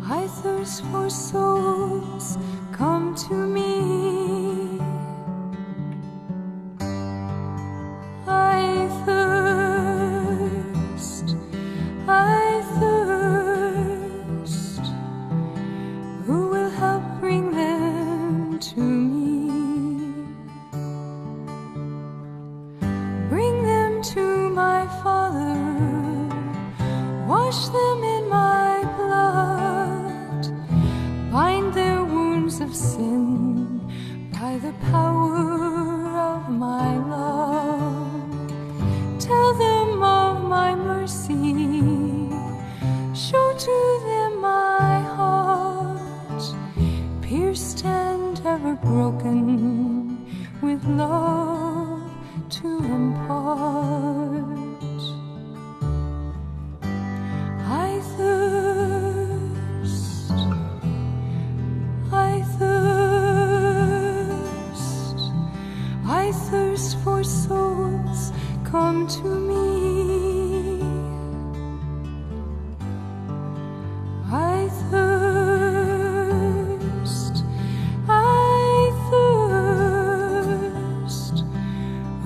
I thirst for souls, come to me. I thirst, I thirst. Who will help bring them to me? Bring them to my Father, wash them in my blood, bind their wounds of sin by the power of my love. Tell them of my mercy, show to them my heart, pierced and ever broken, with love to impart. I thirst, I thirst, I thirst for souls, come to me. I thirst, I thirst.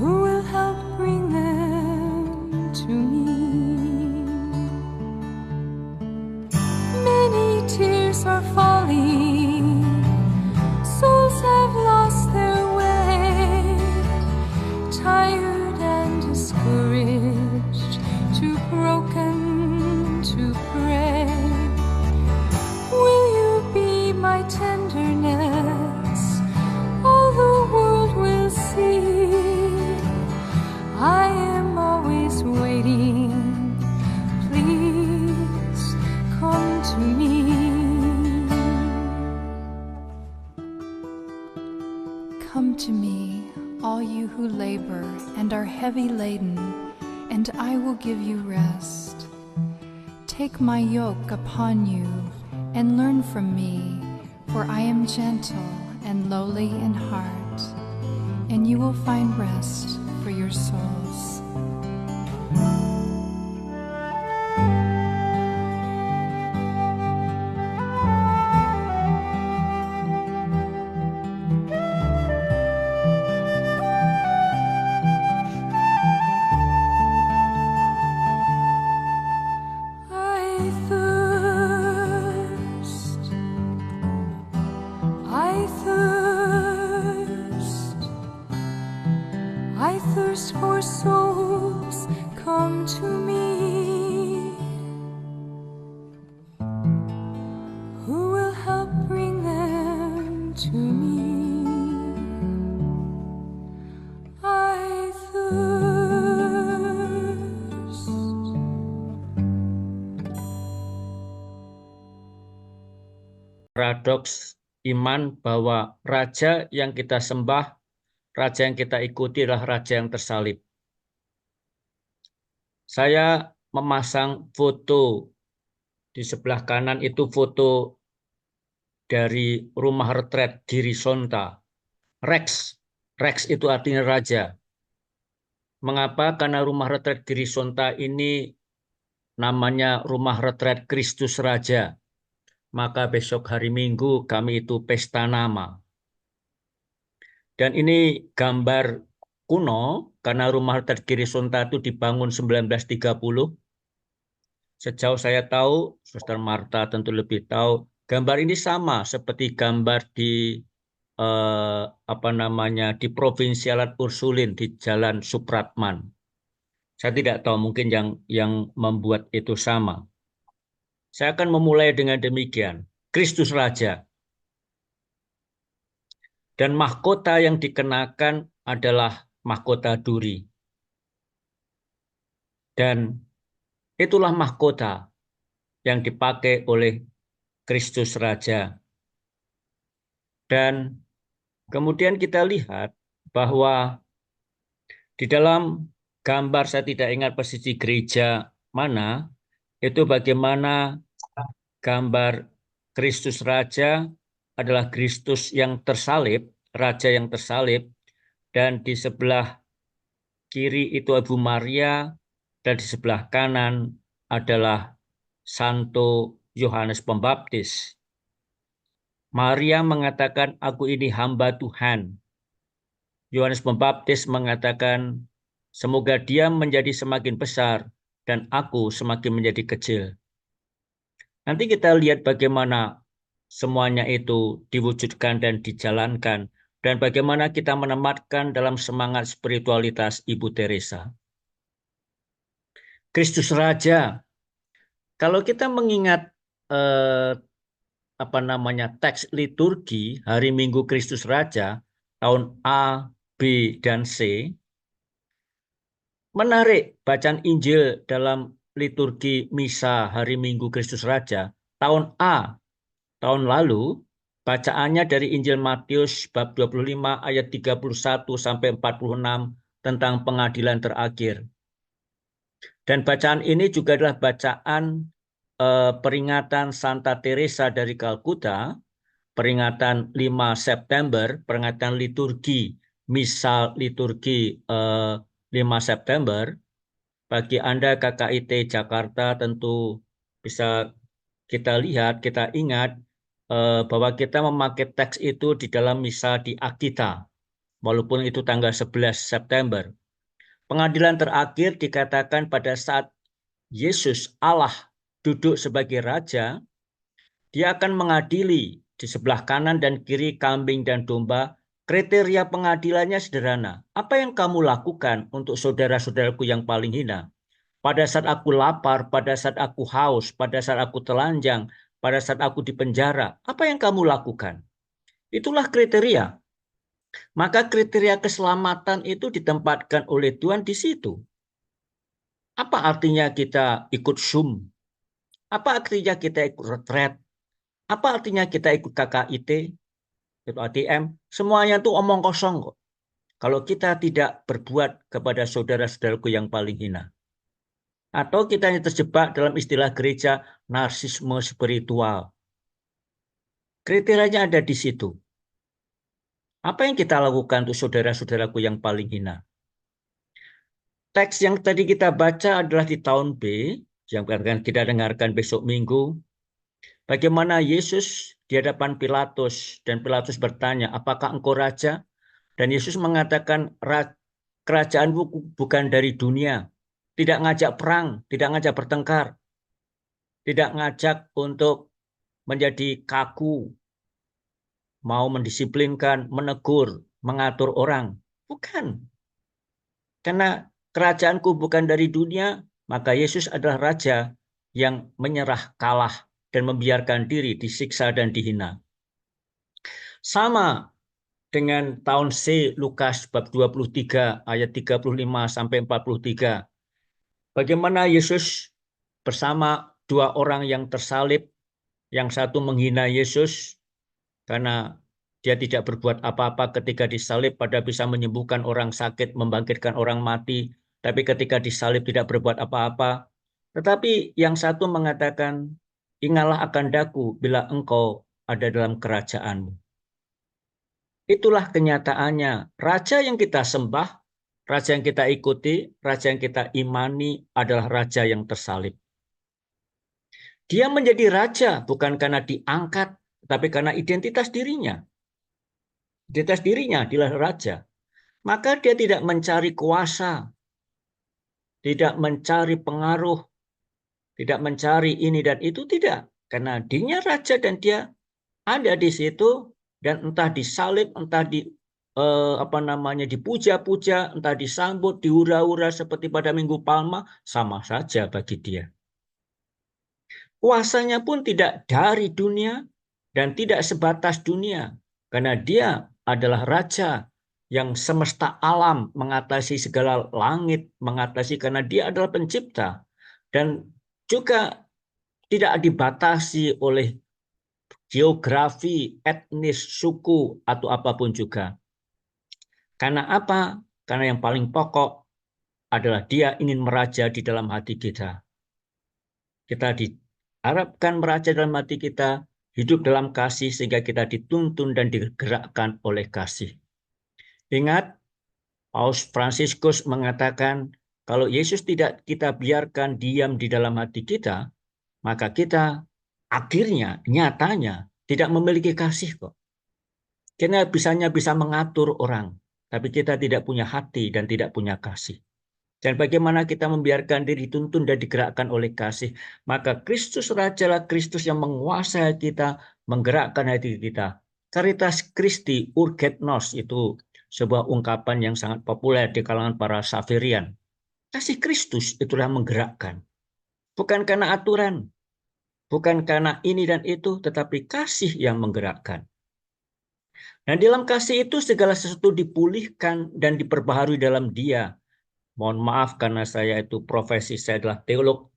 Who will help bring them to me? Many tears are falling, souls have lost their way, tired and discouraged, too broken to pray. Will you be my tenderness? All the world will see. I am always waiting. Please come to me. Come to me, all you who labor and are heavy laden, and I will give you rest. Take my yoke upon you and learn from me, for I am gentle and lowly in heart, and you will find rest for your souls. I thirst, I thirst, I thirst for souls, come to me. Who will help bring them to me? I thirst. Paradoks iman bahwa raja yang kita sembah, raja yang kita ikuti adalah raja yang tersalib. Saya memasang foto di sebelah kanan, itu foto dari rumah retret Girisonta. Rex, Rex itu artinya raja. Mengapa? Karena rumah retret Girisonta ini namanya rumah retret Kristus Raja. Maka besok hari Minggu kami itu pesta nama. Dan ini gambar kuno, karena rumah retret Girisonta itu dibangun 1930. Sejauh saya tahu, Suster Marta tentu lebih tahu, gambar ini sama seperti gambar di di Provinsialat Ursulin di Jalan Supratman. Saya tidak tahu, mungkin yang membuat itu sama. Saya akan memulai dengan demikian. Kristus Raja. Dan mahkota yang dikenakan adalah mahkota duri. Dan itulah mahkota yang dipakai oleh Kristus Raja. Dan kemudian kita lihat bahwa di dalam gambar, saya tidak ingat posisi gereja mana, itu bagaimana gambar Kristus Raja adalah Kristus yang tersalib, Raja yang tersalib, dan di sebelah kiri itu Ibu Maria, dan di sebelah kanan adalah Santo Yohanes Pembaptis. Maria mengatakan, aku ini hamba Tuhan. Yohanes Pembaptis mengatakan, semoga dia menjadi semakin besar dan aku semakin menjadi kecil. Nanti kita lihat bagaimana semuanya itu diwujudkan dan dijalankan, dan bagaimana kita menempatkan dalam semangat spiritualitas Ibu Teresa. Kristus Raja, kalau kita mengingat teks liturgi hari Minggu Kristus Raja tahun A, B, dan C, menarik bacaan Injil dalam liturgi Misa hari Minggu Kristus Raja tahun A, tahun lalu, bacaannya dari Injil Matius bab 25 ayat 31 sampai 46 tentang pengadilan terakhir. Dan bacaan ini juga adalah bacaan peringatan Santa Teresa dari Kalkuta, peringatan 5 September, peringatan liturgi, Misa liturgi 5 September. Bagi Anda KKIT Jakarta tentu bisa kita lihat, kita ingat bahwa kita memakai teks itu di dalam Misa di Akita, walaupun itu tanggal 11 September. Pengadilan terakhir dikatakan pada saat Yesus Allah duduk sebagai Raja, dia akan mengadili di sebelah kanan dan kiri kambing dan domba. Kriteria pengadilannya sederhana. Apa yang kamu lakukan untuk saudara-saudaraku yang paling hina? Pada saat aku lapar, pada saat aku haus, pada saat aku telanjang, pada saat aku di penjara, apa yang kamu lakukan? Itulah kriteria. Maka kriteria keselamatan itu ditempatkan oleh Tuhan di situ. Apa artinya kita ikut Zoom? Apa artinya kita ikut retret? Apa artinya kita ikut KKIT, itu ATM? Semuanya itu omong kosong kok. Kalau kita tidak berbuat kepada saudara-saudaraku yang paling hina. Atau kita hanya terjebak dalam istilah gereja narsisme spiritual. Kriterianya ada di situ. Apa yang kita lakukan untuk saudara-saudaraku yang paling hina? Teks yang tadi kita baca adalah di tahun B, yang akan kita dengarkan besok Minggu. Bagaimana Yesus di hadapan Pilatus, dan Pilatus bertanya, apakah engkau raja? Dan Yesus mengatakan, kerajaanmu bukan dari dunia. Tidak ngajak perang, tidak ngajak bertengkar. Tidak ngajak untuk menjadi kaku, mau mendisiplinkan, menegur, mengatur orang. Bukan. Karena kerajaanku bukan dari dunia, maka Yesus adalah raja yang menyerah kalah dan membiarkan diri disiksa dan dihina. Sama dengan tahun C Lukas bab 23 ayat 35 sampai 43. Bagaimana Yesus bersama dua orang yang tersalib, yang satu menghina Yesus karena dia tidak berbuat apa-apa ketika disalib, pada bisa menyembuhkan orang sakit, membangkitkan orang mati, tapi ketika disalib tidak berbuat apa-apa. Tetapi yang satu mengatakan, ingatlah akan daku bila engkau ada dalam kerajaanmu. Itulah kenyataannya. Raja yang kita sembah, raja yang kita ikuti, raja yang kita imani adalah raja yang tersalib. Dia menjadi raja bukan karena diangkat, tapi karena identitas dirinya. Identitas dirinya adalah raja. Maka dia tidak mencari kuasa, tidak mencari pengaruh, tidak mencari ini dan itu, tidak. Karena dirinya raja dan dia ada di situ, dan entah disalib, entah dipuja-puja, entah disambut, dihura-hura seperti pada Minggu Palma, sama saja bagi dia. Kuasanya pun tidak dari dunia dan tidak sebatas dunia, karena dia adalah raja yang semesta alam, mengatasi segala langit, mengatasi karena dia adalah pencipta, dan juga tidak dibatasi oleh geografi, etnis, suku, atau apapun juga. Karena apa? Karena yang paling pokok, adalah Dia ingin meraja di dalam hati kita. Kita diharapkan meraja dalam hati kita, hidup dalam kasih sehingga kita dituntun dan digerakkan oleh kasih. Ingat, Paus Fransiskus mengatakan, kalau Yesus tidak kita biarkan diam di dalam hati kita, maka kita akhirnya, nyatanya, tidak memiliki kasih kok. Kita bisanya bisa mengatur orang, tapi kita tidak punya hati dan tidak punya kasih. Dan bagaimana kita membiarkan diri dituntun dan digerakkan oleh kasih, maka Kristus Rajalah Kristus yang menguasai kita, menggerakkan hati kita. Caritas Christi urget nos itu sebuah ungkapan yang sangat populer di kalangan para Xaverian. Kasih Kristus itulah menggerakkan. Bukan karena aturan, bukan karena ini dan itu, tetapi kasih yang menggerakkan. Dan dalam kasih itu segala sesuatu dipulihkan dan diperbaharui dalam Dia. Mohon maaf karena saya itu profesi saya adalah teolog,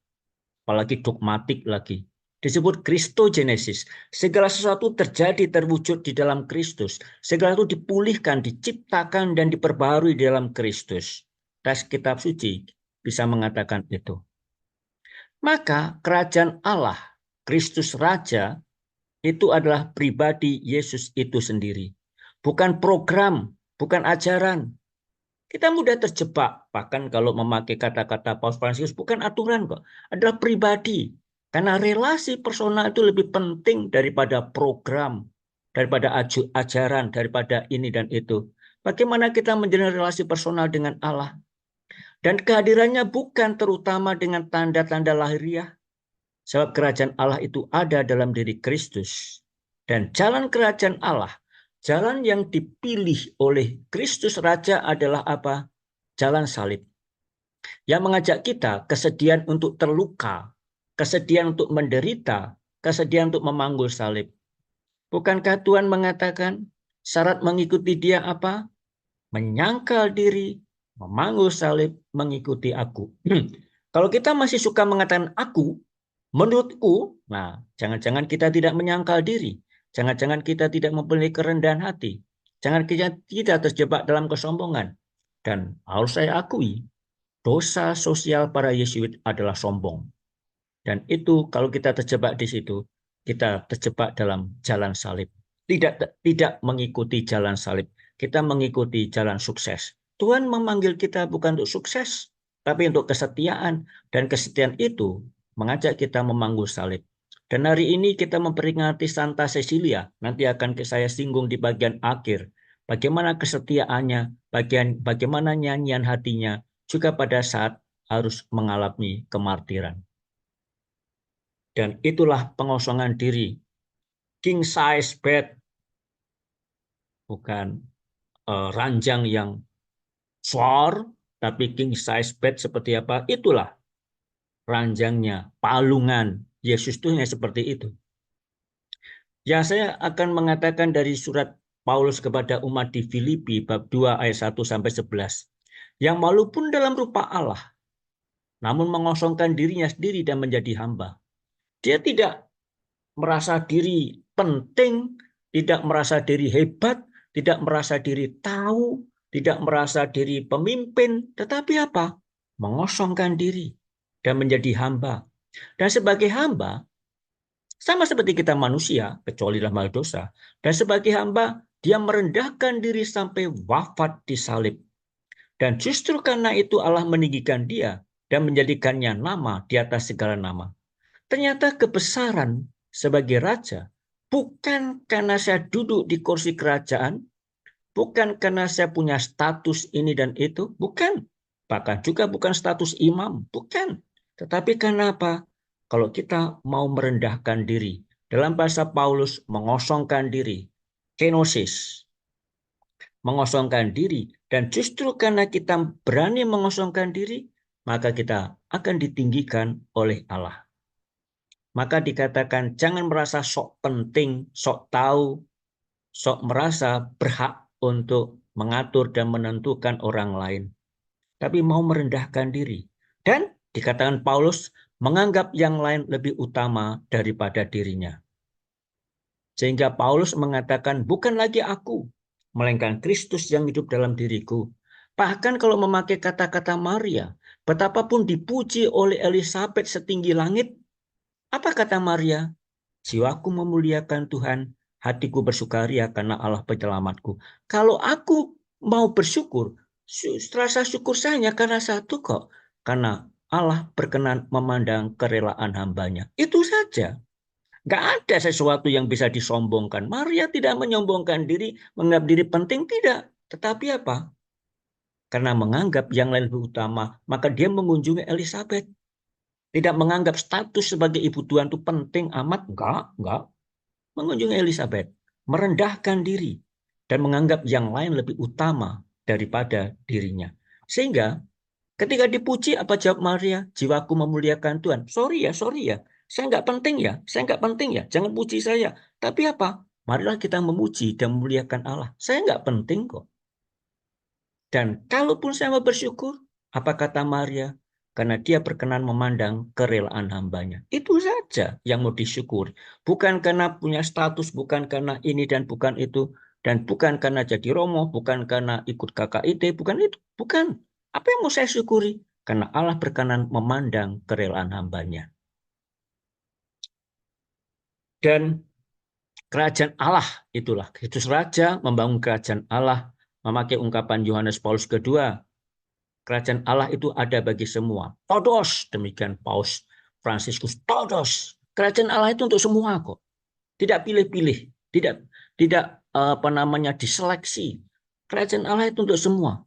apalagi dogmatik lagi. Disebut Christogenesis. Segala sesuatu terjadi terwujud di dalam Kristus. Segala sesuatu dipulihkan, diciptakan, dan diperbaharui di dalam Kristus. Tes kitab suci bisa mengatakan itu. Maka kerajaan Allah, Kristus Raja, itu adalah pribadi Yesus itu sendiri. Bukan program, bukan ajaran. Kita mudah terjebak, bahkan kalau memakai kata-kata Paus Fransiskus, bukan aturan kok, adalah pribadi. Karena relasi personal itu lebih penting daripada program, daripada ajaran, daripada ini dan itu. Bagaimana kita menjalin relasi personal dengan Allah? Dan kehadirannya bukan terutama dengan tanda-tanda lahiriah. Sebab kerajaan Allah itu ada dalam diri Kristus. Dan jalan kerajaan Allah, jalan yang dipilih oleh Kristus Raja adalah apa? Jalan salib. Yang mengajak kita kesediaan untuk terluka, kesediaan untuk menderita, kesediaan untuk memanggul salib. Bukankah Tuhan mengatakan syarat mengikuti Dia apa? Menyangkal diri, memanggul salib, mengikuti aku. Kalau kita masih suka mengatakan aku, menurutku, nah jangan-jangan kita tidak menyangkal diri. Jangan-jangan kita tidak mempunyai kerendahan hati. Jangan kita terjebak dalam kesombongan. Dan harus saya akui, dosa sosial para Yesuit adalah sombong. Dan itu kalau kita terjebak di situ, kita terjebak dalam jalan salib. Tidak mengikuti jalan salib. Kita mengikuti jalan sukses. Tuhan memanggil kita bukan untuk sukses, tapi untuk kesetiaan. Dan kesetiaan itu mengajak kita memanggul salib. Dan hari ini kita memperingati Santa Cecilia. Nanti akan saya singgung di bagian akhir. Bagaimana kesetiaannya, bagaimana nyanyian hatinya, juga pada saat harus mengalami kemartiran. Dan itulah pengosongan diri. King size bed. Bukan ranjang yang besar, tapi king size bed seperti apa? Itulah ranjangnya, palungan. Yesus itu hanya seperti itu. Ya, saya akan mengatakan dari surat Paulus kepada umat di Filipi, bab 2 ayat 1 sampai 11. Yang walaupun dalam rupa Allah, namun mengosongkan dirinya sendiri dan menjadi hamba. Dia tidak merasa diri penting, tidak merasa diri hebat, tidak merasa diri tahu, tidak merasa diri pemimpin, tetapi apa? Mengosongkan diri dan menjadi hamba. Dan sebagai hamba, sama seperti kita manusia, kecuali dalam hal dosa, dan sebagai hamba, dia merendahkan diri sampai wafat di salib. Dan justru karena itu Allah meninggikan dia dan menjadikannya nama di atas segala nama. Ternyata kebesaran sebagai raja bukan karena saya duduk di kursi kerajaan, bukan karena saya punya status ini dan itu, bukan. Bahkan juga bukan status imam, bukan. Tetapi karena apa? Kalau kita mau merendahkan diri, dalam bahasa Paulus mengosongkan diri, kenosis, mengosongkan diri, dan justru karena kita berani mengosongkan diri, maka kita akan ditinggikan oleh Allah. Maka dikatakan jangan merasa sok penting, sok tahu, sok merasa berhak untuk mengatur dan menentukan orang lain. Tapi mau merendahkan diri. Dan dikatakan Paulus menganggap yang lain lebih utama daripada dirinya. Sehingga Paulus mengatakan bukan lagi aku, melainkan Kristus yang hidup dalam diriku. Bahkan kalau memakai kata-kata Maria, betapapun dipuji oleh Elizabeth setinggi langit, apa kata Maria? Jiwaku memuliakan Tuhan, hatiku bersukaria karena Allah penyelamatku. Kalau aku mau bersyukur, rasa syukur saya karena satu kok. Karena Allah berkenan memandang kerelaan hambanya. Itu saja. Nggak ada sesuatu yang bisa disombongkan. Maria tidak menyombongkan diri, menganggap diri penting, tidak. Tetapi apa? Karena menganggap yang lain lebih utama, maka dia mengunjungi Elizabeth. Tidak menganggap status sebagai ibu Tuhan itu penting amat. Enggak. Mengunjungi Elizabeth. Merendahkan diri. Dan menganggap yang lain lebih utama daripada dirinya. Sehingga ketika dipuji, apa jawab Maria? Jiwaku memuliakan Tuhan. Sorry ya. Saya nggak penting ya. Jangan puji saya. Tapi apa? Marilah kita memuji dan memuliakan Allah. Saya nggak penting kok. Dan kalaupun saya mau bersyukur, apa kata Maria? Karena dia berkenan memandang kerelaan hambanya. Itu saja yang mau disyukuri. Bukan karena punya status, bukan karena ini dan bukan itu. Dan bukan karena jadi romo, bukan karena ikut KKIT, bukan itu. Bukan. Apa yang mau saya syukuri? Karena Allah berkenan memandang kerelaan hambanya. Dan kerajaan Allah itulah. Kristus Raja membangun kerajaan Allah. Memakai ungkapan Yohanes Paulus kedua. Kerajaan Allah itu ada bagi semua. Todos, demikian Paus Fransiskus. Todos. Kerajaan Allah itu untuk semua kok. Tidak pilih-pilih, tidak diseleksi. Kerajaan Allah itu untuk semua.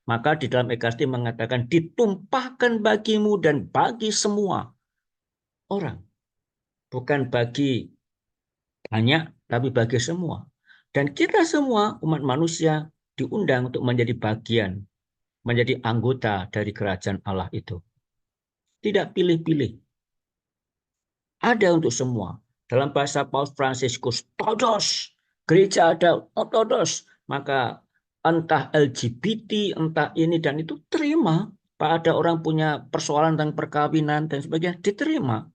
Maka di dalam Ekaristi mengatakan ditumpahkan bagimu dan bagi semua orang. Bukan bagi banyak, tapi bagi semua. Dan kita semua umat manusia diundang untuk menjadi bagian, menjadi anggota dari kerajaan Allah itu. Tidak pilih-pilih. Ada untuk semua. Dalam bahasa Paus Fransiskus, todos. Gereja ada todos. Maka entah LGBT, entah ini dan itu terima. Pak ada orang punya persoalan tentang perkawinan dan sebagainya, diterima.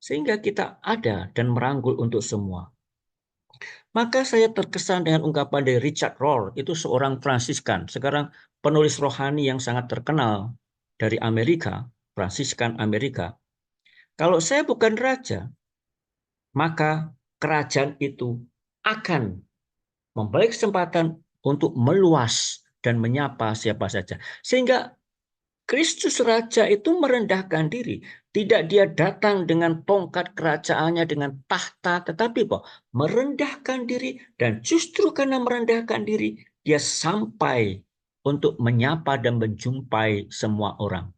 Sehingga kita ada dan merangkul untuk semua. Maka saya terkesan dengan ungkapan dari Richard Rohr, itu seorang Fransiskan. Sekarang penulis rohani yang sangat terkenal dari Amerika, Fransiskan Amerika. Kalau saya bukan raja, maka kerajaan itu akan memberi kesempatan untuk meluas dan menyapa siapa saja. Sehingga Kristus Raja itu merendahkan diri. Tidak dia datang dengan tongkat kerajaannya, dengan tahta, tetapi merendahkan diri. Dan justru karena merendahkan diri, dia sampai untuk menyapa dan menjumpai semua orang.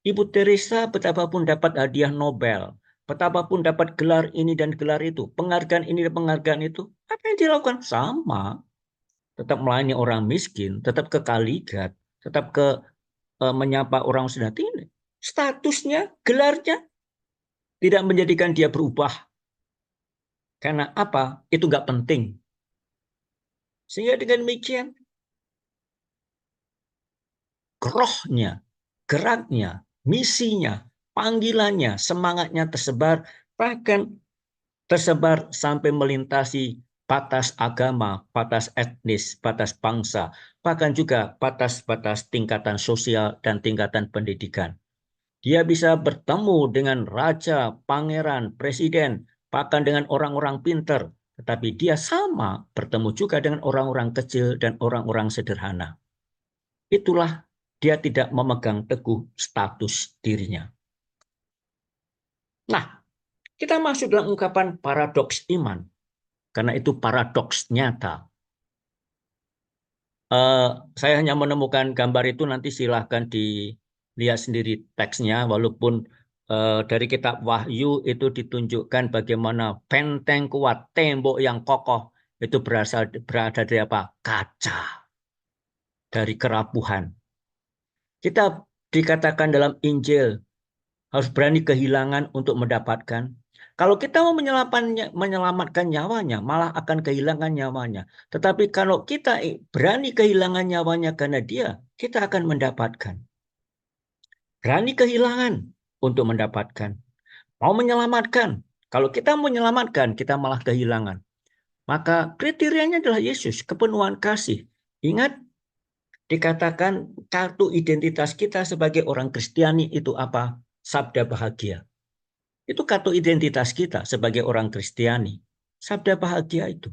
Ibu Teresa betapapun dapat hadiah Nobel, betapapun dapat gelar ini dan gelar itu, penghargaan ini dan penghargaan itu, apa yang dilakukan? Sama. Tetap melayani orang miskin, tetap ke Kaligat, tetap menyapa orang sudah tinggi. Statusnya, gelarnya tidak menjadikan dia berubah. Karena apa? Itu nggak penting. Sehingga dengan demikian, rohnya, geraknya, misinya, panggilannya, semangatnya tersebar, bahkan tersebar sampai melintasi batas agama, batas etnis, batas bangsa, bahkan juga batas-batas tingkatan sosial dan tingkatan pendidikan. Dia bisa bertemu dengan raja, pangeran, presiden, bahkan dengan orang-orang pinter. Tetapi dia sama bertemu juga dengan orang-orang kecil dan orang-orang sederhana. Itulah dia tidak memegang teguh status dirinya. Nah, kita masuk dalam ungkapan paradoks iman. Karena itu paradoks nyata. Saya hanya menemukan gambar itu, nanti silahkan dilihat sendiri teksnya, walaupun dari kitab Wahyu itu ditunjukkan bagaimana benteng kuat, tembok yang kokoh, itu berada dari apa? Kaca, dari kerapuhan. Kita dikatakan dalam Injil, harus berani kehilangan untuk mendapatkan. Kalau kita mau menyelamatkan nyawanya, malah akan kehilangan nyawanya. Tetapi kalau kita berani kehilangan nyawanya karena dia, kita akan mendapatkan. Berani kehilangan untuk mendapatkan. Mau menyelamatkan. Kalau kita mau menyelamatkan, kita malah kehilangan. Maka kriterianya adalah Yesus, kepenuhan kasih. Ingat, Dikatakan kartu identitas kita sebagai orang Kristiani itu apa? Sabda bahagia. Itu kartu identitas kita sebagai orang Kristiani. Sabda bahagia itu.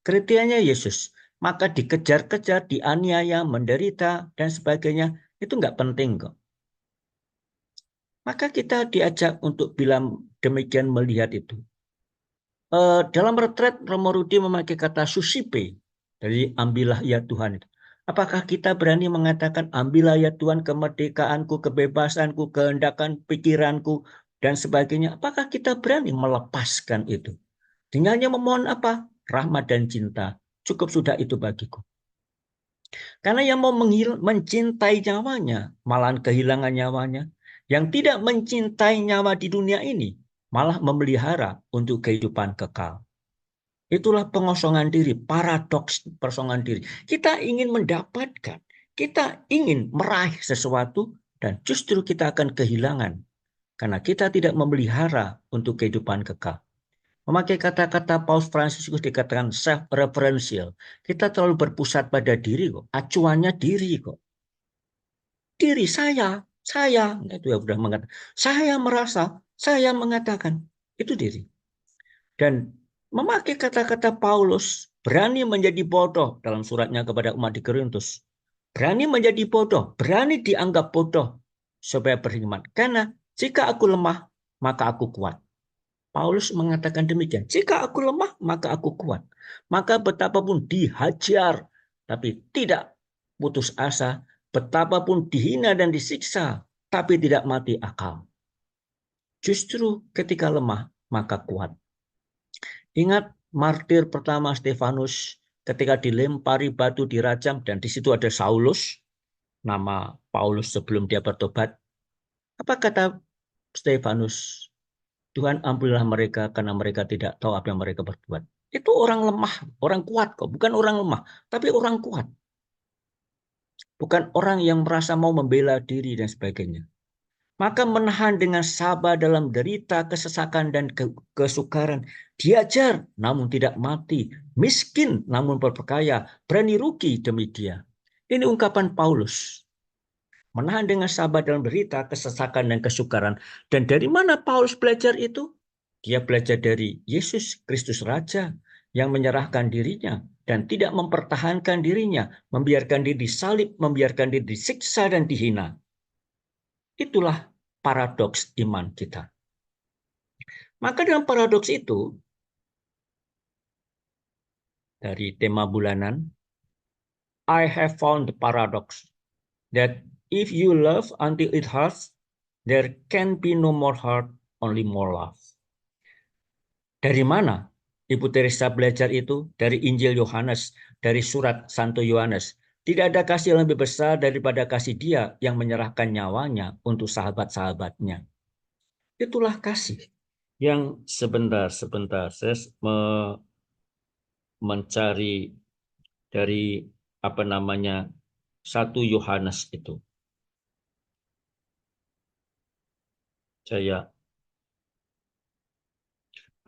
Kriterianya Yesus. Maka dikejar-kejar, dianiaya, menderita, dan sebagainya. Itu nggak penting kok. Maka kita diajak untuk bilang demikian, melihat itu. Dalam retret, Romo Rudi memakai kata susipe. Dari ambillah ya Tuhan itu. Apakah kita berani mengatakan ambillah ya Tuhan kemerdekaanku, kebebasanku, kehendakan pikiranku, dan sebagainya. Apakah kita berani melepaskan itu? Dengan hanya memohon apa? Rahmat dan cinta. Cukup sudah itu bagiku. Karena yang mau mencintai nyawanya, malahan kehilangan nyawanya. Yang tidak mencintai nyawa di dunia ini, malah memelihara untuk kehidupan kekal. Itulah pengosongan diri, paradoks pengosongan diri. Kita ingin mendapatkan, kita ingin meraih sesuatu, dan justru kita akan kehilangan. Karena kita tidak memelihara untuk kehidupan kekal. Memakai kata-kata Paus Fransiskus dikatakan self-referential. Kita terlalu berpusat pada diri kok. Acuannya diri kok. Diri saya. Itu ya sudah mengatakan. Saya merasa, saya mengatakan. Itu diri. Dan memakai kata-kata Paulus, berani menjadi bodoh dalam suratnya kepada umat di Korintus. Berani menjadi bodoh, berani dianggap bodoh supaya beriman. Karena jika aku lemah, maka aku kuat. Paulus mengatakan demikian. Jika aku lemah, maka aku kuat. Maka betapapun dihajar, tapi tidak putus asa. Betapapun dihina dan disiksa, tapi tidak mati akal. Justru ketika lemah, maka kuat. Ingat martir pertama Stefanus ketika dilempari batu dirajam, dan di situ ada Saulus, nama Paulus sebelum dia bertobat. Apa kata Stefanus? Tuhan ampunilah mereka karena mereka tidak tahu apa yang mereka berbuat. Itu orang lemah, orang kuat kok. Bukan orang lemah, tapi orang kuat. Bukan orang yang merasa mau membela diri dan sebagainya. Maka menahan dengan sabar dalam derita, kesesakan, dan kesukaran. Diajar namun tidak mati. Miskin namun berperkaya. Berani rugi demi dia. Ini ungkapan Paulus. Menahan dengan sabar dalam derita, kesesakan, dan kesukaran. Dan dari mana Paulus belajar itu? Dia belajar dari Yesus Kristus Raja yang menyerahkan dirinya dan tidak mempertahankan dirinya, membiarkan diri disalib, membiarkan diri disiksa dan dihina. Itulah paradoks iman kita. Maka dalam paradoks itu, dari tema bulanan, I have found the paradox that if you love until it hurts, there can be no more hurt, only more love. Dari mana Ibu Teresa belajar itu? Dari Injil Yohanes, dari surat Santo Yohanes. Tidak ada kasih yang lebih besar daripada kasih Dia yang menyerahkan nyawanya untuk sahabat-sahabatnya. Itulah kasih yang sebentar saya mencari dari Satu Yohanes itu.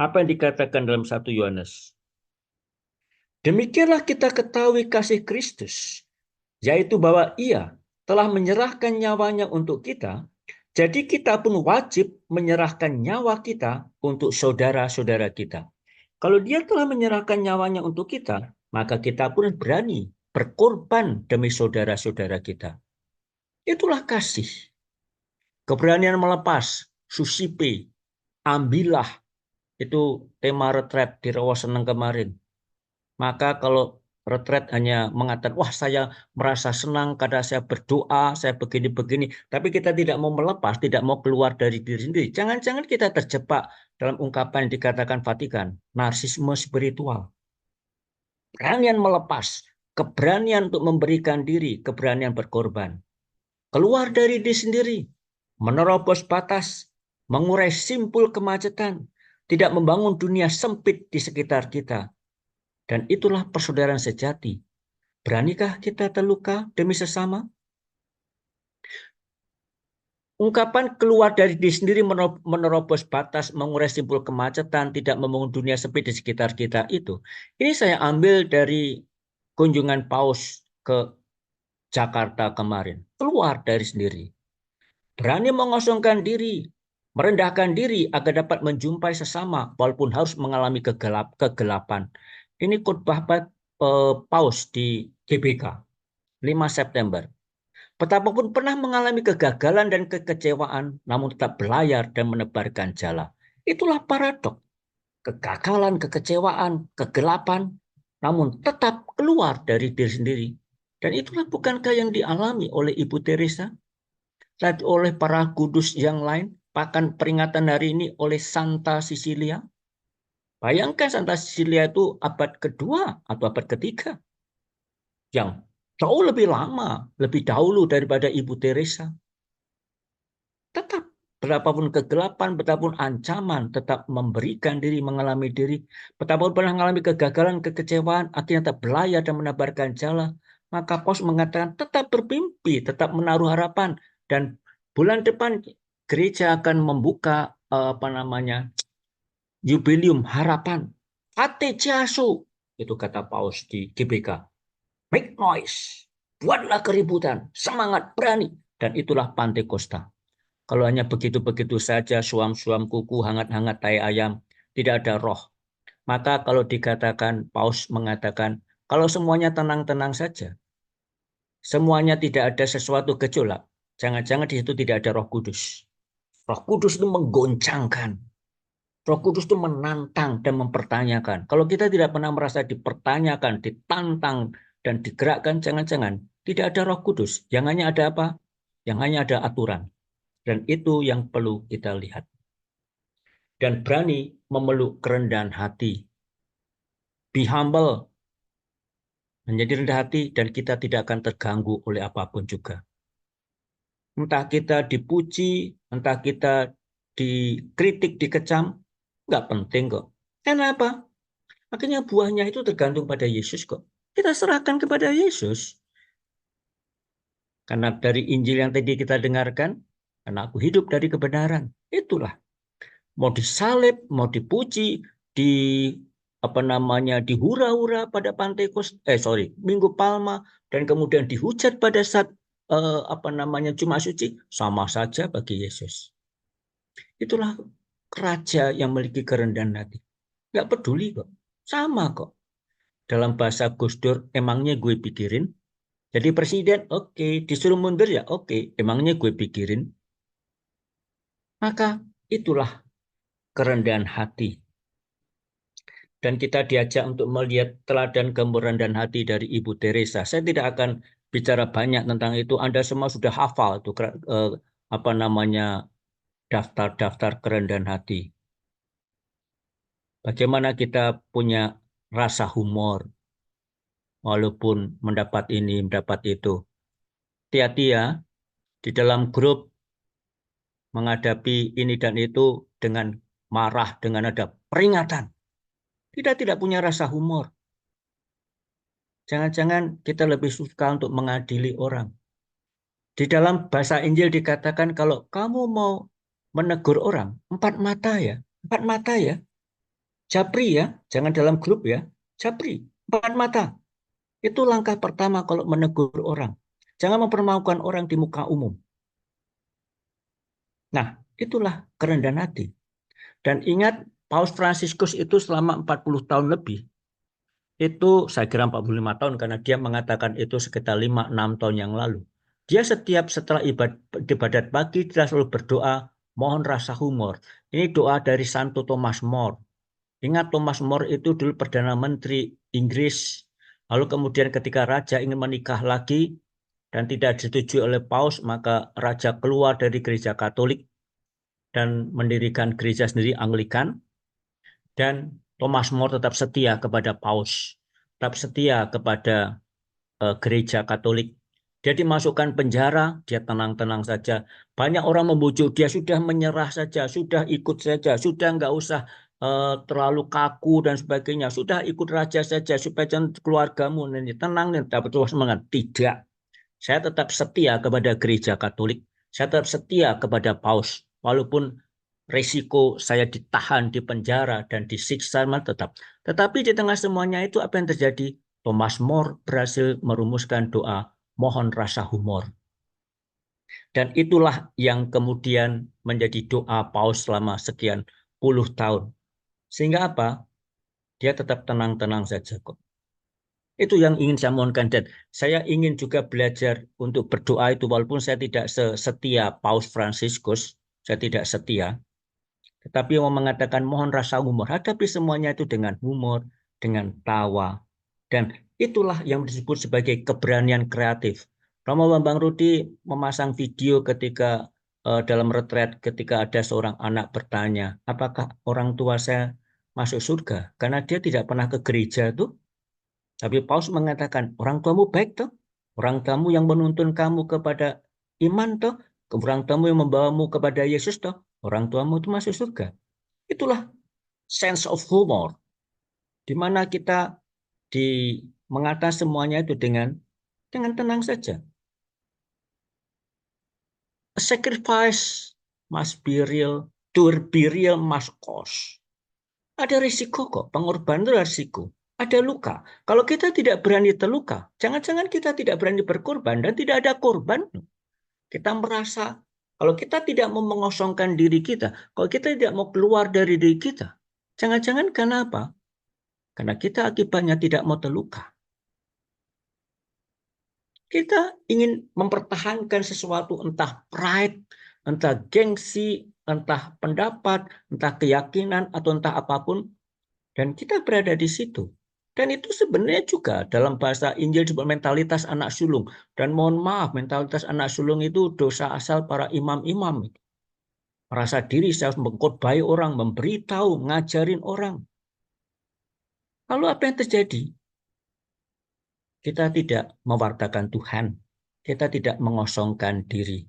Apa yang dikatakan dalam 1 Yohanes? Demikianlah kita ketahui kasih Kristus, yaitu bahwa Ia telah menyerahkan nyawanya untuk kita, jadi kita pun wajib menyerahkan nyawa kita untuk saudara-saudara kita. Kalau Dia telah menyerahkan nyawanya untuk kita, maka kita pun berani berkorban demi saudara-saudara kita. Itulah kasih. Keberanian melepas, susipe, ambillah. Itu tema retret di Rawa Seneng kemarin. Maka kalau retret hanya mengatakan, wah saya merasa senang karena saya berdoa, saya begini-begini. Tapi kita tidak mau melepas, tidak mau keluar dari diri sendiri. Jangan-jangan kita terjebak dalam ungkapan yang dikatakan Vatikan, narsisme spiritual. Keberanian melepas, keberanian untuk memberikan diri, keberanian berkorban. Keluar dari diri sendiri, menerobos batas, mengurai simpul kemacetan, tidak membangun dunia sempit di sekitar kita. Dan itulah persaudaraan sejati. Beranikah kita terluka demi sesama? Ungkapan keluar dari diri sendiri, menerobos batas, mengurai simpul kemacetan, tidak membangun dunia sempit di sekitar kita itu. Ini saya ambil dari kunjungan Paus ke Jakarta kemarin. Keluar dari sendiri. Berani mengosongkan diri, merendahkan diri agar dapat menjumpai sesama walaupun harus mengalami kegelapan. Ini khotbah Paus di GBK 5 September. Betapapun pernah mengalami kegagalan dan kekecewaan, namun tetap berlayar dan menebarkan jala. Itulah paradok. Kegagalan, kekecewaan, kegelapan, namun tetap keluar dari diri sendiri. Dan itulah bukankah yang dialami oleh Ibu Teresa? Dan oleh para kudus yang lain, bahkan peringatan hari ini oleh Santa Cecilia. Bayangkan Santa Cecilia itu abad kedua atau abad ketiga. Yang jauh lebih lama, lebih dahulu daripada Ibu Teresa. Tetap, berapapun kegelapan, betapapun ancaman, tetap memberikan diri, mengalami diri. Betapapun pernah mengalami kegagalan, kekecewaan, akhirnya tetap berlayar dan menebarkan jala. Maka Paus mengatakan tetap bermimpi, tetap menaruh harapan. Dan bulan depan gereja akan membuka jubilium harapan. Fate Chiasu, itu kata Paus di GBK. Make noise, buatlah keributan, semangat, berani. Dan itulah Pantekosta. Kalau hanya begitu-begitu saja, suam-suam kuku, hangat-hangat tai ayam, tidak ada roh. Maka kalau dikatakan, Paus mengatakan, kalau semuanya tenang-tenang saja, semuanya tidak ada sesuatu gejolak, jangan-jangan di situ tidak ada Roh Kudus. Roh Kudus itu menggoncangkan. Roh Kudus itu menantang dan mempertanyakan. Kalau kita tidak pernah merasa dipertanyakan, ditantang, dan digerakkan, jangan-jangan tidak ada Roh Kudus. Yang hanya ada apa? Yang hanya ada aturan. Dan itu yang perlu kita lihat. Dan berani memeluk kerendahan hati. Be humble. Menjadi rendah hati dan kita tidak akan terganggu oleh apapun juga. Entah kita dipuji, entah kita dikritik, dikecam, nggak penting kok. Kenapa? Akhirnya buahnya itu tergantung pada Yesus kok. Kita serahkan kepada Yesus. Karena dari Injil yang tadi kita dengarkan, karena aku hidup dari kebenaran. Itulah. Mau disalib, mau dipuji, dihura-hura pada Minggu Palma, dan kemudian dihujat pada saat Jumat Suci, sama saja bagi Yesus. Itulah raja yang memiliki kerendahan hati. Nggak peduli kok. Sama kok. Dalam bahasa Gus Dur, emangnya gue pikirin. Jadi presiden, oke. Disuruh mundur ya, oke. Emangnya gue pikirin. Maka itulah kerendahan hati. Dan kita diajak untuk melihat teladan kerendahan hati dari Ibu Teresa. Saya tidak akan bicara banyak tentang itu. Anda semua sudah hafal itu daftar-daftar kerendahan hati. Bagaimana kita punya rasa humor walaupun mendapat ini, mendapat itu. Hati-hati ya, di dalam grup menghadapi ini dan itu dengan marah, dengan ada peringatan. Kita tidak punya rasa humor. Jangan-jangan kita lebih suka untuk mengadili orang. Di dalam bahasa Injil dikatakan kalau kamu mau menegur orang, 4 mata ya. 4 mata ya. Japri ya, jangan dalam grup ya. Japri, 4 mata. Itu langkah pertama kalau menegur orang. Jangan mempermalukan orang di muka umum. Nah, itulah kerendahan hati. Dan ingat, Paus Fransiskus itu selama 40 tahun lebih, itu saya kira 45 tahun karena dia mengatakan itu sekitar 5-6 tahun yang lalu. Dia setelah ibadat pagi, dia selalu berdoa, mohon rasa humor. Ini doa dari Santo Thomas More. Ingat Thomas More itu dulu Perdana Menteri Inggris. Lalu kemudian ketika raja ingin menikah lagi dan tidak disetujui oleh Paus, maka raja keluar dari gereja Katolik dan mendirikan gereja sendiri Anglikan. Dan Thomas More tetap setia kepada Paus, tetap setia kepada gereja Katolik. Dia dimasukkan penjara, dia tenang-tenang saja. Banyak orang membujuk dia, sudah menyerah saja, sudah ikut saja, sudah nggak usah terlalu kaku dan sebagainya. Sudah ikut raja saja supaya keluargamu nanti tenang dan dapat terus semangat. Tidak. Saya tetap setia kepada gereja Katolik. Saya tetap setia kepada Paus. Walaupun risiko saya ditahan di penjara dan disiksa tetap. Tetapi di tengah semuanya itu apa yang terjadi? Thomas More berhasil merumuskan doa, mohon rasa humor. Dan itulah yang kemudian menjadi doa Paus selama sekian puluh tahun. Sehingga apa? Dia tetap tenang-tenang saja kok. Itu yang ingin saya mohonkan, dan saya ingin juga belajar untuk berdoa itu, walaupun saya tidak setia Paus Fransiskus, saya tidak setia, tetapi mau mengatakan mohon rasa humor, hadapi semuanya itu dengan humor, dengan tawa. Dan itulah yang disebut sebagai keberanian kreatif. Romo Bambang Rudi memasang video ketika dalam retret, ketika ada seorang anak bertanya, apakah orang tua saya masuk surga? Karena dia tidak pernah ke gereja tuh. Tapi Paus mengatakan, orang tuamu baik toh? Orang tuamu yang menuntun kamu kepada iman toh? Orang tuamu yang membawamu kepada Yesus toh? Orang tuamu itu masuk surga. Itulah sense of humor, di mana kita mengata semuanya itu dengan tenang saja. A sacrifice must be real, to be real must cost. Ada risiko kok, pengorbanan itu ada risiko. Ada luka. Kalau kita tidak berani terluka, jangan-jangan kita tidak berani berkorban dan tidak ada korban. Kita merasa kalau kita tidak mau mengosongkan diri kita, kalau kita tidak mau keluar dari diri kita, jangan-jangan karena apa? Karena kita akibatnya tidak mau terluka. Kita ingin mempertahankan sesuatu, entah pride, entah gengsi, entah pendapat, entah keyakinan, atau entah apapun. Dan kita berada di situ. Dan itu sebenarnya juga dalam bahasa Injil disebut mentalitas anak sulung. Dan mohon maaf, mentalitas anak sulung itu dosa asal para imam-imam. Merasa diri saya harus mengkhotbahi orang, memberitahu, ngajarin orang. Lalu apa yang terjadi? Kita tidak mewartakan Tuhan. Kita tidak mengosongkan diri.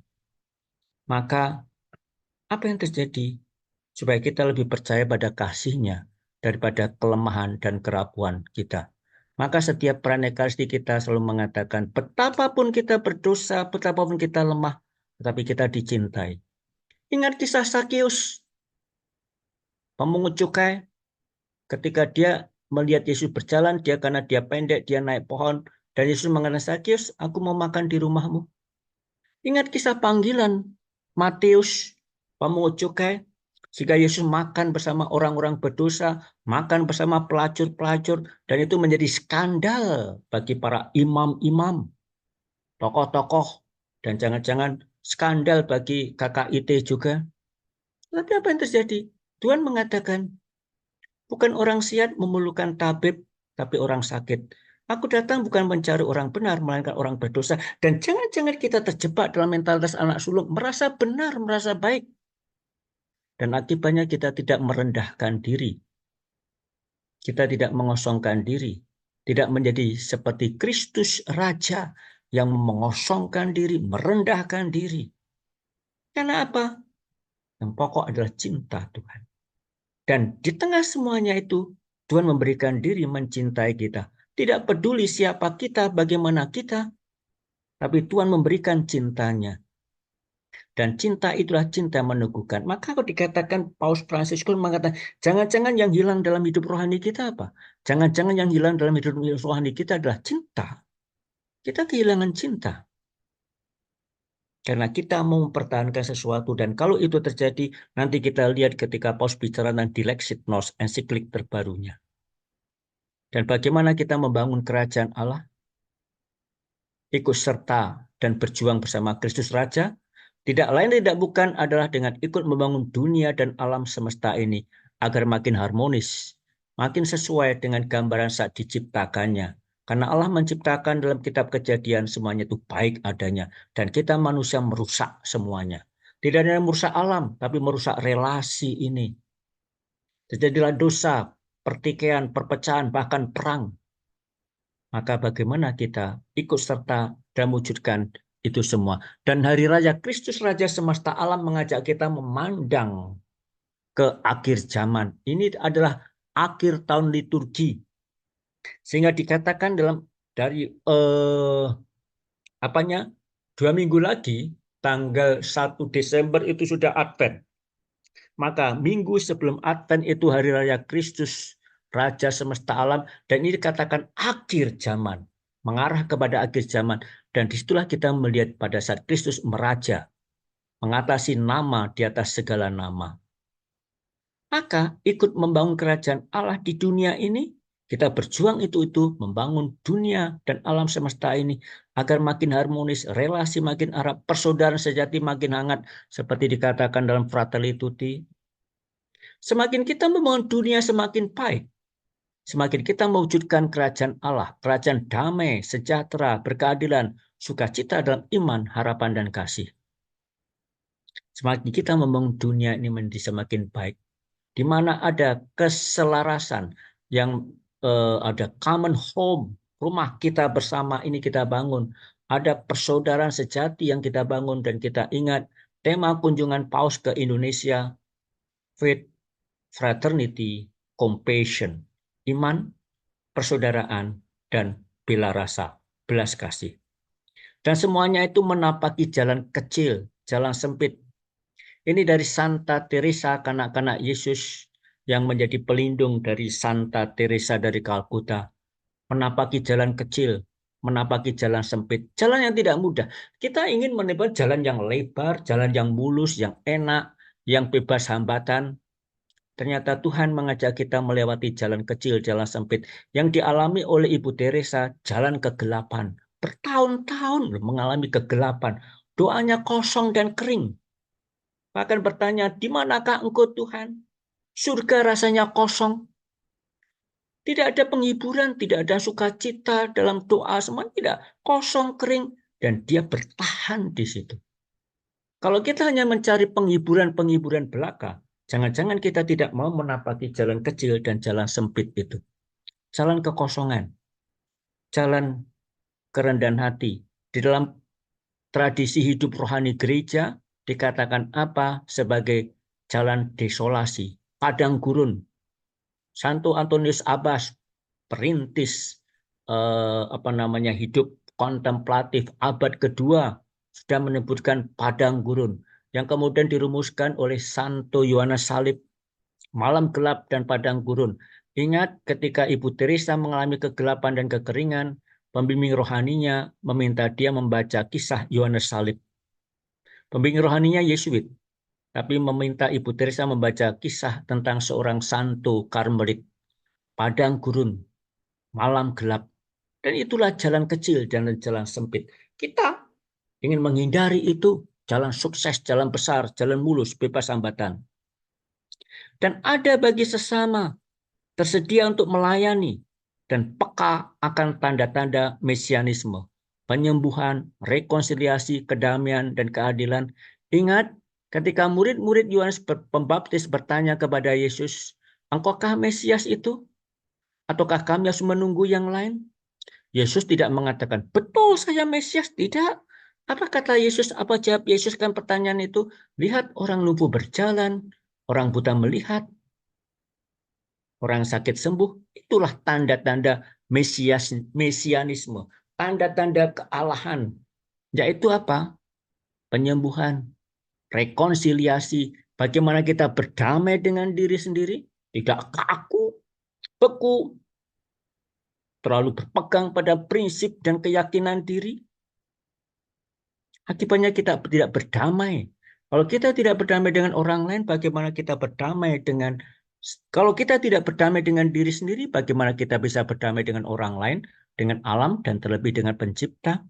Maka apa yang terjadi? Supaya kita lebih percaya pada kasih-Nya daripada kelemahan dan kerapuan kita. Maka setiap peran Ekaristi kita selalu mengatakan, betapapun kita berdosa, betapapun kita lemah, tetapi kita dicintai. Ingat kisah Sakeus, pemungut cukai, ketika dia melihat Yesus berjalan, karena dia pendek, dia naik pohon, dan Yesus mengatakan, Sakeus, aku mau makan di rumahmu. Ingat kisah panggilan Matius, pemungut cukai, jika Yesus makan bersama orang-orang berdosa, makan bersama pelacur-pelacur, dan itu menjadi skandal bagi para imam-imam, tokoh-tokoh, dan jangan-jangan skandal bagi KKIT juga. Tapi apa yang terjadi? Tuhan mengatakan, bukan orang sihat memerlukan tabib, tapi orang sakit. Aku datang bukan mencari orang benar, melainkan orang berdosa. Dan jangan-jangan kita terjebak dalam mentalitas anak sulung, merasa benar, merasa baik. Dan akibatnya kita tidak merendahkan diri. Kita tidak mengosongkan diri. Tidak menjadi seperti Kristus Raja yang mengosongkan diri, merendahkan diri. Karena apa? Yang pokok adalah cinta Tuhan. Dan di tengah semuanya itu, Tuhan memberikan diri mencintai kita. Tidak peduli siapa kita, bagaimana kita, tapi Tuhan memberikan cintanya. Dan cinta itulah cinta meneguhkan. Maka kalau dikatakan Paus Fransiskus mengatakan, jangan-jangan yang hilang dalam hidup rohani kita apa? Jangan-jangan yang hilang dalam hidup rohani kita adalah cinta. Kita kehilangan cinta. Karena kita mau mempertahankan sesuatu, dan kalau itu terjadi, nanti kita lihat ketika Paus bicara tentang Dilexit Nos, ensiklik terbarunya. Dan bagaimana kita membangun kerajaan Allah, ikut serta dan berjuang bersama Kristus Raja, tidak lain tidak bukan adalah dengan ikut membangun dunia dan alam semesta ini, agar makin harmonis, makin sesuai dengan gambaran saat diciptakannya. Karena Allah menciptakan dalam kitab Kejadian semuanya itu baik adanya. Dan kita manusia merusak semuanya. Tidak hanya merusak alam, tapi merusak relasi ini. Terjadilah dosa, pertikaian, perpecahan, bahkan perang. Maka bagaimana kita ikut serta dan mewujudkan itu semua. Dan hari raya Kristus Raja semesta alam mengajak kita memandang ke akhir zaman. Ini adalah akhir tahun liturgi. Sehingga dikatakan dari 2 minggu lagi, tanggal 1 Desember itu sudah Advent. Maka minggu sebelum Advent itu hari raya Kristus Raja semesta alam, dan ini dikatakan akhir zaman, mengarah kepada akhir zaman. Dan disitulah kita melihat pada saat Kristus meraja, mengatasi nama di atas segala nama. Maka ikut membangun kerajaan Allah di dunia ini, kita berjuang itu membangun dunia dan alam semesta ini agar makin harmonis, relasi makin erat, persaudaraan sejati makin hangat, seperti dikatakan dalam Fratelli Tutti. Semakin kita membangun dunia semakin baik, semakin kita mewujudkan kerajaan Allah, kerajaan damai, sejahtera, berkeadilan, sukacita dalam iman, harapan, dan kasih. Semakin kita membangun dunia ini menjadi semakin baik, di mana ada keselarasan, yang ada common home, rumah kita bersama ini kita bangun, ada persaudaraan sejati yang kita bangun, dan kita ingat tema kunjungan Paus ke Indonesia, faith, fraternity, compassion, iman, persaudaraan, dan bela rasa, belas kasih. Dan semuanya itu menapaki jalan kecil, jalan sempit. Ini dari Santa Teresa, kanak-kanak Yesus yang menjadi pelindung dari Santa Teresa dari Kalkuta. Menapaki jalan kecil, menapaki jalan sempit, jalan yang tidak mudah. Kita ingin menempuh jalan yang lebar, jalan yang mulus, yang enak, yang bebas hambatan. Ternyata Tuhan mengajak kita melewati jalan kecil, jalan sempit yang dialami oleh Ibu Teresa, jalan kegelapan. Bertahun-tahun mengalami kegelapan. Doanya kosong dan kering. Bahkan bertanya, di manakah engkau Tuhan? Surga rasanya kosong. Tidak ada penghiburan, tidak ada sukacita dalam doa, semua tidak. Kosong, kering. Dan dia bertahan di situ. Kalau kita hanya mencari penghiburan-penghiburan belaka, jangan-jangan kita tidak mau menapaki jalan kecil dan jalan sempit itu. Jalan kekosongan, jalan kerendahan hati. Di dalam tradisi hidup rohani gereja, dikatakan apa sebagai jalan desolasi, padang gurun. Santo Antonius Abbas, perintis hidup kontemplatif abad kedua, sudah menyebutkan padang gurun, yang kemudian dirumuskan oleh Santo Yohanes Salib, malam gelap dan padang gurun. Ingat ketika Ibu Teresa mengalami kegelapan dan kekeringan, pembimbing rohaninya meminta dia membaca kisah Yohanes Salib. Pembimbing rohaninya Yesuit, tapi meminta Ibu Teresa membaca kisah tentang seorang santo Karmelit, padang gurun, malam gelap. Dan itulah jalan kecil dan jalan sempit. Kita ingin menghindari itu, jalan sukses, jalan besar, jalan mulus, bebas hambatan. Dan ada bagi sesama, tersedia untuk melayani, dan peka akan tanda-tanda mesianisme, penyembuhan, rekonsiliasi, kedamaian, dan keadilan. Ingat, ketika murid-murid Yohanes Pembaptis bertanya kepada Yesus, engkaukah Mesias itu? Ataukah kami harus menunggu yang lain? Yesus tidak mengatakan, betul saya Mesias, tidak. Apa kata Yesus? Apa jawab Yesus kan pertanyaan itu? Lihat orang lumpuh berjalan, orang buta melihat, orang sakit sembuh. Itulah tanda-tanda mesianisme, tanda-tanda kealahan. Yaitu apa? Penyembuhan, rekonsiliasi, bagaimana kita berdamai dengan diri sendiri, tidak kaku, beku, terlalu berpegang pada prinsip dan keyakinan diri. Akibatnya kita tidak berdamai. Kalau kita tidak berdamai dengan orang lain, bagaimana kita berdamai dengan... Kalau kita tidak berdamai dengan diri sendiri, bagaimana kita bisa berdamai dengan orang lain, dengan alam, dan terlebih dengan pencipta?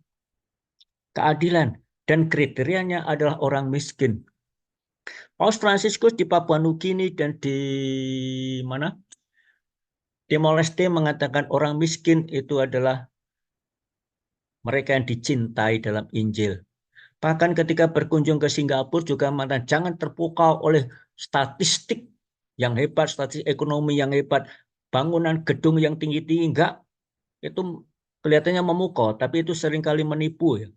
Keadilan dan kriterianya adalah orang miskin. Paus Fransiskus di Papua Nugini dan di mana? Timor Leste mengatakan orang miskin itu adalah mereka yang dicintai dalam Injil. Bahkan ketika berkunjung ke Singapura juga jangan terpukau oleh statistik yang hebat, statistik ekonomi yang hebat, bangunan gedung yang tinggi-tinggi, enggak. Itu kelihatannya memukau, tapi itu seringkali menipu. Ya.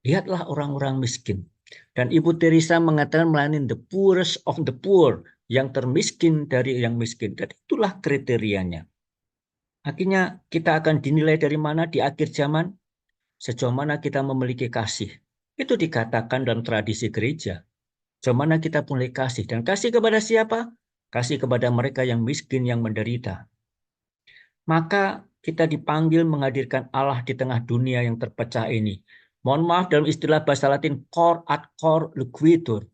Lihatlah orang-orang miskin. Dan Ibu Teresa mengatakan melayani the poorest of the poor, yang termiskin dari yang miskin. Dan itulah kriterianya. Akhirnya kita akan dinilai dari mana di akhir zaman? Sejauh mana kita memiliki kasih. Itu dikatakan dalam tradisi gereja. Sejauh mana kita mulai kasih. Dan kasih kepada siapa? Kasih kepada mereka yang miskin, yang menderita. Maka kita dipanggil menghadirkan Allah di tengah dunia yang terpecah ini. Mohon maaf, dalam istilah bahasa Latin, cor ad cor loquitur,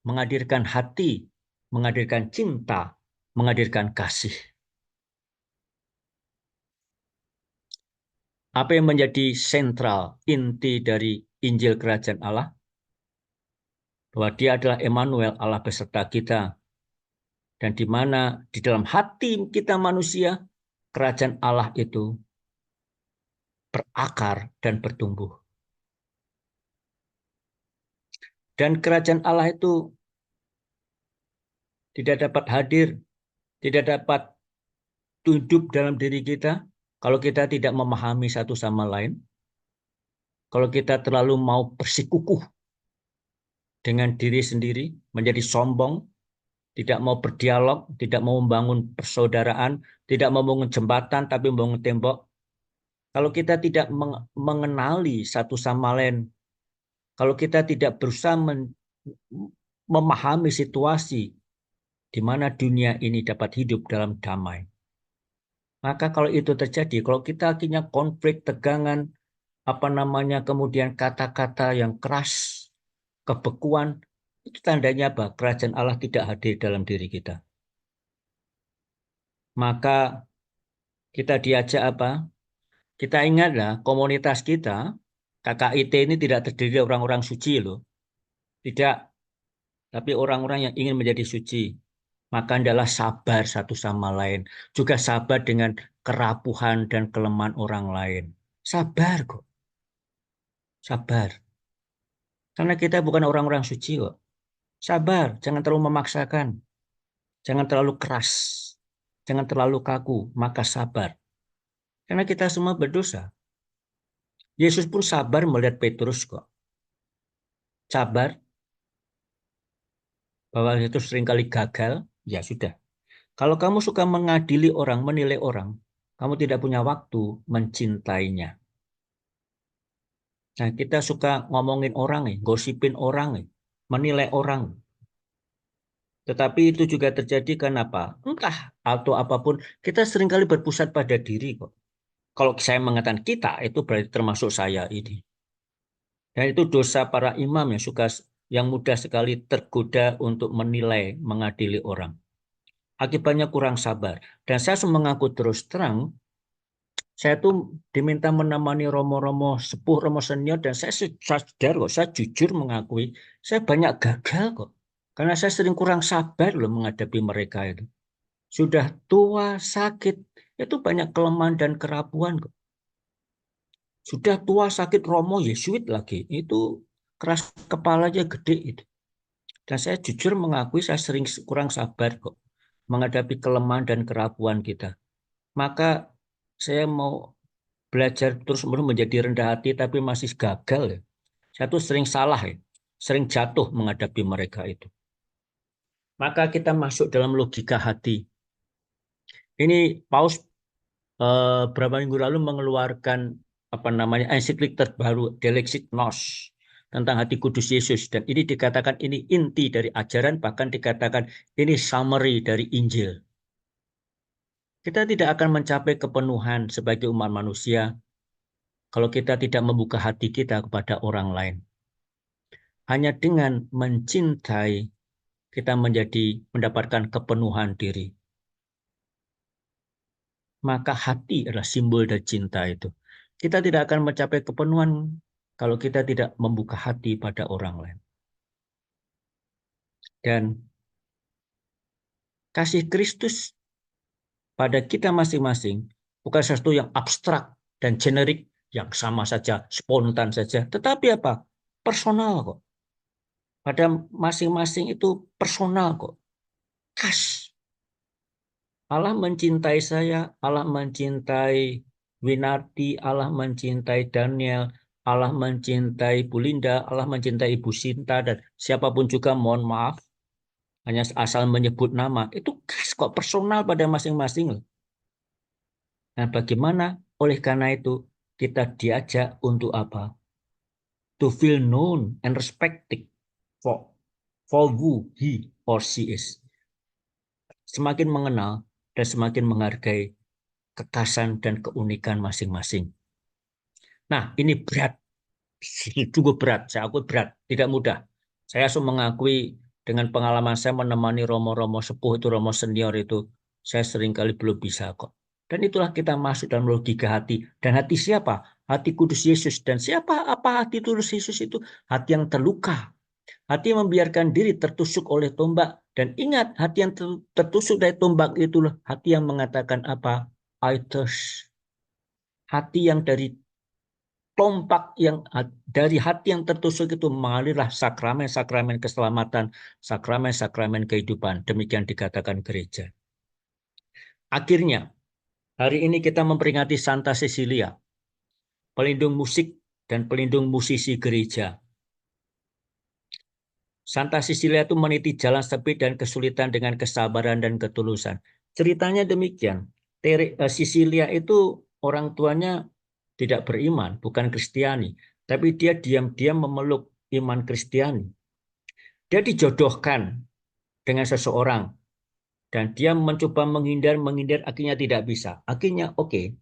menghadirkan hati, menghadirkan cinta, menghadirkan kasih. Apa yang menjadi sentral, inti dari Injil Kerajaan Allah? Bahwa Dia adalah Emmanuel, Allah beserta kita. Dan di mana di dalam hati kita manusia, Kerajaan Allah itu berakar dan bertumbuh. Dan Kerajaan Allah itu tidak dapat hadir, tidak dapat hidup dalam diri kita kalau kita tidak memahami satu sama lain. Kalau kita terlalu mau bersikukuh dengan diri sendiri, menjadi sombong, tidak mau berdialog, tidak mau membangun persaudaraan, tidak mau membangun jembatan, tapi membangun tembok. Kalau kita tidak mengenali satu sama lain, kalau kita tidak berusaha memahami situasi di mana dunia ini dapat hidup dalam damai, maka kalau itu terjadi, kalau kita akhirnya konflik, tegangan, kemudian kata-kata yang keras, kebekuan, itu tandanya apa? Kerajaan Allah tidak hadir dalam diri kita. Maka kita diajak apa? Kita ingatlah komunitas kita, KKIT ini tidak terdiri dari orang-orang suci loh. Tidak, tapi orang-orang yang ingin menjadi suci. Maka adalah sabar satu sama lain. Juga sabar dengan kerapuhan dan kelemahan orang lain. Sabar kok. Sabar. Karena kita bukan orang-orang suci kok. Sabar, jangan terlalu memaksakan. Jangan terlalu keras. Jangan terlalu kaku, maka sabar. Karena kita semua berdosa. Yesus pun sabar melihat Petrus kok. Sabar bahwa itu seringkali gagal, ya sudah. Kalau kamu suka mengadili orang, menilai orang, kamu tidak punya waktu mencintainya. Nah, kita suka ngomongin orang, gosipin orang, menilai orang. Tetapi itu juga terjadi kenapa? Entah atau apapun, kita seringkali berpusat pada diri kok. Kalau saya mengatakan kita, itu berarti termasuk saya ini. Dan itu dosa para imam yang mudah sekali tergoda untuk menilai, mengadili orang. Akibatnya kurang sabar. Dan saya mengaku terus terang, saya tuh diminta menemani romo-romo sepuh, romo senior, dan saya sadar kok, saya jujur mengakui, saya banyak gagal kok. Karena saya sering kurang sabar loh menghadapi mereka itu. Sudah tua, sakit, itu banyak kelemahan dan kerapuan kok. Sudah tua, sakit, romo, Yesuit lagi. Itu keras kepalanya gede itu. Dan saya jujur mengakui saya sering kurang sabar kok menghadapi kelemahan dan kerapuan kita. Maka saya mau belajar terus-menerus menjadi rendah hati tapi masih gagal ya. Saya tuh sering salah ya, sering jatuh menghadapi mereka itu. Maka kita masuk dalam logika hati. Ini Paus berapa minggu lalu mengeluarkan ensiklik terbaru Delexit Nos tentang hati kudus Yesus, dan ini dikatakan ini inti dari ajaran, bahkan dikatakan ini summary dari Injil. Kita tidak akan mencapai kepenuhan sebagai umat manusia kalau kita tidak membuka hati kita kepada orang lain. Hanya dengan mencintai kita mendapatkan kepenuhan diri. Maka hati adalah simbol dari cinta itu. Kita tidak akan mencapai kepenuhan kalau kita tidak membuka hati pada orang lain. Dan kasih Kristus pada kita masing-masing bukan sesuatu yang abstrak dan generik, yang sama saja, spontan saja. Tetapi apa? Personal kok. Pada masing-masing itu personal kok. Khas. Allah mencintai saya, Allah mencintai Winarti, Allah mencintai Daniel, Allah mencintai Bu Linda, Allah mencintai Ibu Sinta, dan siapapun juga, mohon maaf, hanya asal menyebut nama. Itu khas kok, personal pada masing-masing. Nah, bagaimana? Oleh karena itu, kita diajak untuk apa? To feel known and respected for who he or she is. Semakin mengenal dan semakin menghargai kekhasan dan keunikan masing-masing. Nah, ini berat. Sungguh berat, saya akui berat, tidak mudah. Saya harus mengakui dengan pengalaman saya menemani romo-romo sepuh itu, romo senior itu, saya seringkali belum bisa kok. Dan itulah kita masuk dalam logika hati. Dan hati siapa? Hati kudus Yesus. Dan siapa apa hati kudus Yesus itu? Hati yang terluka. Hati yang membiarkan diri tertusuk oleh tombak. Dan ingat, hati yang tertusuk dari tombak itulah hati yang mengatakan apa? I thirst. Hati yang dari tombak yang dari hati yang tertusuk itu mengalirlah sakramen-sakramen keselamatan, sakramen-sakramen kehidupan. Demikian dikatakan gereja. Akhirnya, hari ini kita memperingati Santa Cecilia, pelindung musik dan pelindung musisi gereja. Santa Cecilia itu meniti jalan sepi dan kesulitan dengan kesabaran dan ketulusan. Ceritanya demikian. Cecilia itu orang tuanya tidak beriman, bukan Kristiani. Tapi dia diam-diam memeluk iman Kristiani. Dia dijodohkan dengan seseorang. Dan dia mencoba menghindar, akhirnya tidak bisa. Akhirnya oke.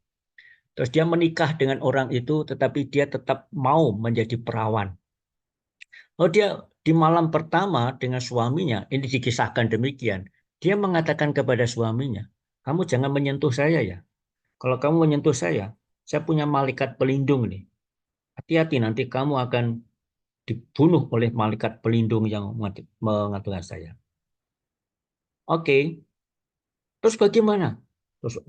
Terus dia menikah dengan orang itu, tetapi dia tetap mau menjadi perawan. Oh, dia di malam pertama dengan suaminya, ini dikisahkan demikian. Dia mengatakan kepada suaminya, kamu jangan menyentuh saya ya. Kalau kamu menyentuh saya punya malaikat pelindung nih. Hati-hati nanti kamu akan dibunuh oleh malaikat pelindung yang mengatakan saya. Oke. Terus bagaimana? Terus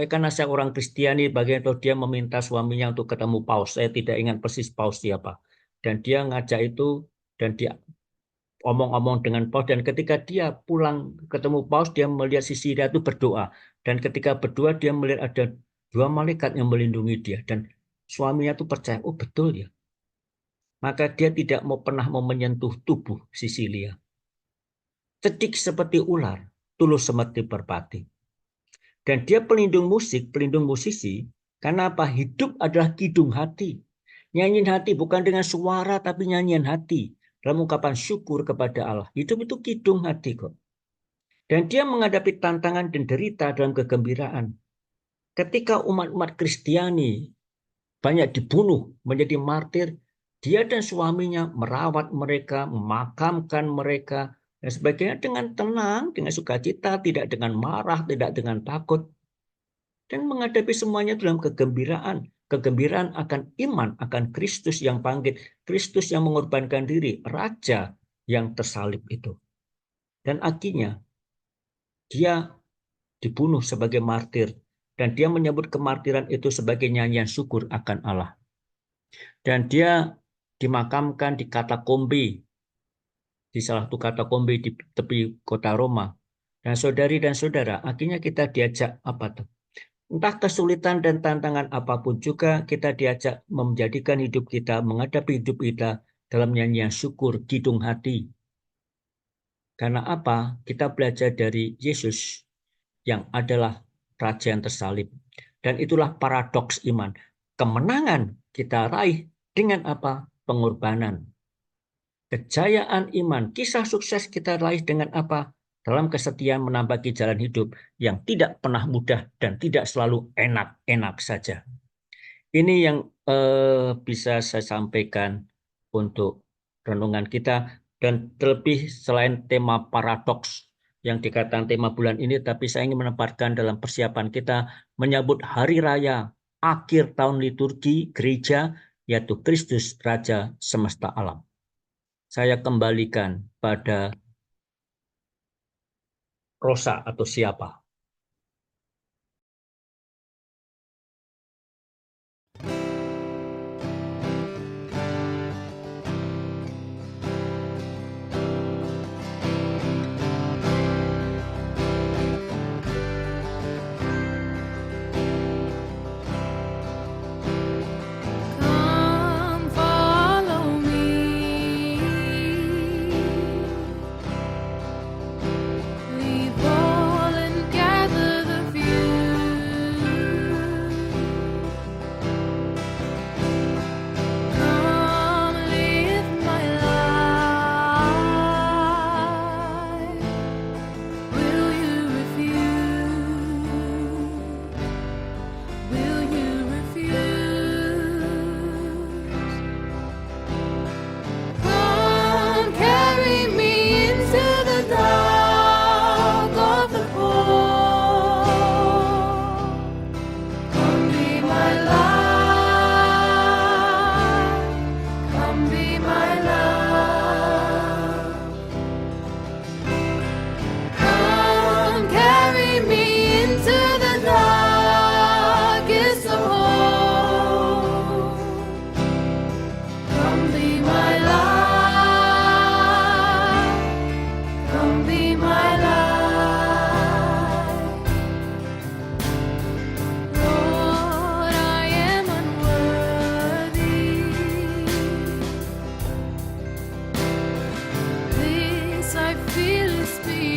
karena saya orang Kristiani, bagian itu dia meminta suaminya untuk ketemu paus. Saya tidak ingat persis paus siapa. Dan dia ngajak itu dan dia omong-omong dengan paus. Dan ketika dia pulang ketemu paus, dia melihat Cecilia itu berdoa. Dan ketika berdoa dia melihat ada 2 malaikat yang melindungi dia. Dan suaminya itu percaya, oh betul ya. Maka dia tidak pernah mau menyentuh tubuh Cecilia. Cedik seperti ular, tulus seperti merpati. Dan dia pelindung musik, pelindung musisi, karena apa? Hidup adalah kidung hati. Nyanyian hati bukan dengan suara, tapi nyanyian hati. Dalam ungkapan syukur kepada Allah. Hidup itu kidung hati kok. Dan dia menghadapi tantangan dan derita dalam kegembiraan. Ketika umat-umat Kristiani banyak dibunuh, menjadi martir, dia dan suaminya merawat mereka, memakamkan mereka, dan sebagainya dengan tenang, dengan sukacita, tidak dengan marah, tidak dengan takut. Dan menghadapi semuanya dalam kegembiraan. Kegembiraan akan iman, akan Kristus yang bangkit, Kristus yang mengorbankan diri, Raja yang tersalib itu. Dan akhirnya dia dibunuh sebagai martir. Dan dia menyebut kemartiran itu sebagai nyanyian syukur akan Allah. Dan dia dimakamkan di katakombe, di salah satu katakombe di tepi kota Roma. Dan saudari dan saudara, akhirnya kita diajak apa tuh? Entah kesulitan dan tantangan apapun juga kita diajak menjadikan hidup kita, menghadapi hidup kita dalam nyanyian syukur, kidung hati. Karena apa? Kita belajar dari Yesus yang adalah Raja yang tersalib. Dan itulah paradoks iman. Kemenangan kita raih dengan apa? Pengorbanan. Kejayaan iman, kisah sukses kita raih dengan apa? Dalam kesetiaan menambaki jalan hidup yang tidak pernah mudah dan tidak selalu enak-enak saja. Ini yang bisa saya sampaikan untuk renungan kita. Dan terlebih selain tema paradoks yang dikatakan tema bulan ini, tapi saya ingin menempatkan dalam persiapan kita menyambut hari raya akhir tahun liturgi gereja, yaitu Kristus Raja semesta alam. Saya kembalikan pada Rosa atau siapa. Come follow me, leave all and gather speak.